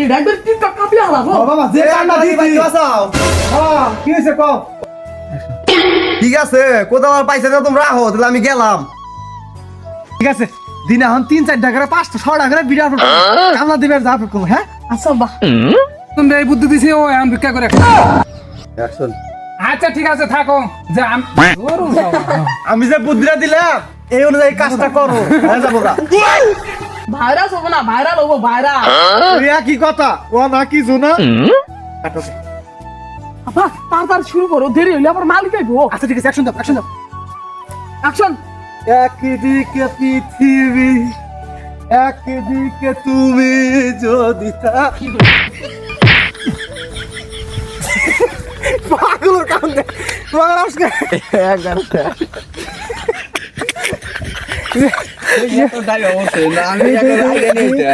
এই ডাক্তার কি কাপি হালাবো বাবা যে কান্না দিছি হ্যাঁ কি হইছে কও ঠিক আছে কোথাও আর পাইছে না তোমরা রাখো তাহলে আমি গেলাম। ঠিক আছে দিনে এখন 3-4 টাকা 500 টাকা করে বিড়া কামলা দিবে যা করব হ্যাঁ আচ্ছা বাহ তুমি এই বুদ্ধি দিছি ও এখন ভিক্ষা করে অ্যাকশন। আচ্ছা ঠিক আছে থাকো যে আমি যে বুদ্ধিটা দিলাম এই অনুযায়ী কাজটা করো হয়ে যাবো গা ভাইরাস হবে না ভাইরাল হবো ভাইরাল রিয়া কি কথা ও না কি জোনা আপা তাড়াতাড়ি শুরু করো দেরি হইলে আবার মালিক আইবো আচ্ছা ঠিক আছে অ্যাকশন দাও অ্যাকশন একদিকে পৃথিবী একদিকে তুমি যদি পাগলের কান্দে তোমার আজকে তো তাই অবশ্যই না আমি একটা আইডিয়া নিতে